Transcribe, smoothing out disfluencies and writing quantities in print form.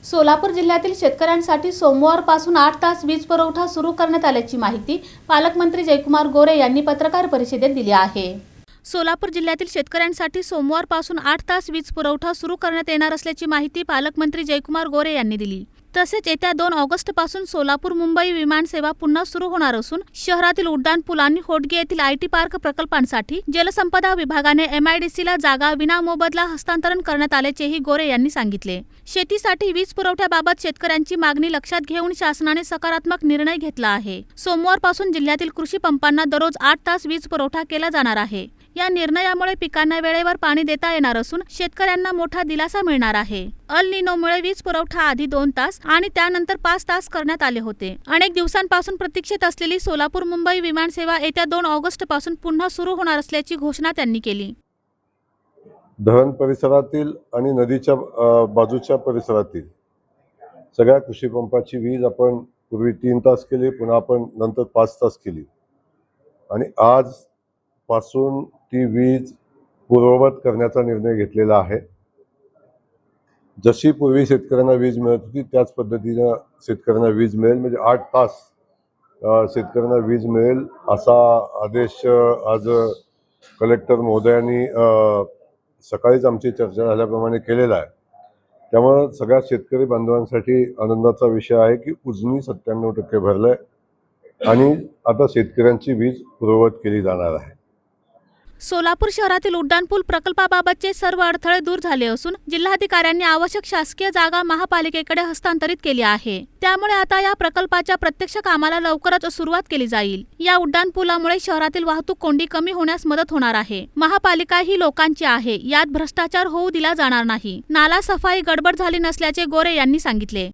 सोलापूर जिल्ह्यातील शेतकऱ्यांसाठी सोमवारपासून 8 तास वीज पुरवठा सुरू करण्यात आल्याची माहिती पालकमंत्री जयकुमार गोरे यांनी पत्रकार परिषदेत दिली आहे। सोलापूर जिल्ह्यातील शेतकऱ्यांसाठी सोमवारपासून 8 तास वीज पुरवठा सुरू करण्यात येणार असल्याची माहिती पालकमंत्री जयकुमार गोरे यांनी दिली। तसेच येत्या 2 ऑगस्टपासून सोलापूर मुंबई विमान सेवा पुन्हा सुरू होणार असून शहरातील उड्डाणपूल आणि होडगे येथील आयटी पार्क प्रकल्पांसाठी जलसंपदा विभागाने एमआयडीसीला जागा विनामोबदला हस्तांतरण करण्यात आल्याचेही गोरे यांनी सांगितले। शेतीसाठी वीज पुरवठ्याबाबत शेतकऱ्यांची मागणी लक्षात घेऊन शासनाने सकारात्मक निर्णय घेतला आहे। सोमवारपासून जिल्ह्यातील कृषी पंपांना दररोज 8 तास वीज पुरवठा केला जाणार आहे। या निर्णयामुळे पिकांना वेळेवर पाणी देता येणार असून शेतकऱ्यांना मोठा दिलासा मिळणार आहे। अल निनोमुळे वीज पुरवठा आधी 2 तास आणि त्यानंतर 5 तास करण्यात आले होते। अनेक दिवसांपासून प्रतीक्षेत असलेली सोलापूर मुंबई विमान सेवा येत्या 2 ऑगस्टपासून पुन्हा सुरू होणार असल्याची घोषणा त्यांनी केली। धरण परिसरातील आणि नदीच्या बाजूच्या परिसरातील सगळ्या कृषी पंपाची वीज आपण पूर्वी 3 तास केली, पुन्हा आपण नंतर 5 तास केली आणि आज पासून ती वीज पूर्ववत करण्याचा निर्णय घेतलेला आहे। जशी पूर्वी शेतकऱ्यांना वीज मिळत होती त्याच पद्धतीने शेतकऱ्यांना वीज मिळेल, म्हणजे 8 तास शेतकऱ्यांना वीज मिळेल असा आदेश आज कलेक्टर महोदयांनी सकाळीच आमची चर्चा झाल्याप्रमाणे केलेला आहे। त्यामुळे सगळ्या शेतकरी बांधवांसाठी आनंदाचा विषय आहे की उजनी 97% भरलंय आणि आता शेतकऱ्यांची वीज पूर्ववत केली जाणार आहे। सोलापूर शहरातील उड्डाणपूल प्रकल्पाबाबतचे सर्व अडथळे दूर झाले असून जिल्हाधिकाऱ्यांनी आवश्यक शासकीय जागा महापालिकेकडे हस्तांतरित केली आहे। त्यामुळे आता या प्रकल्पाच्या प्रत्यक्ष कामाला लवकरच सुरुवात केली जाईल। या उड्डाणपुलामुळे शहरातील वाहतूक कोंडी कमी होण्यास मदत होणार आहे। महापालिका ही लोकांची आहे, यात भ्रष्टाचार होऊ दिला जाणार नाही। नाला सफाई गडबड झाली नसल्याचे गोरे यांनी सांगितले।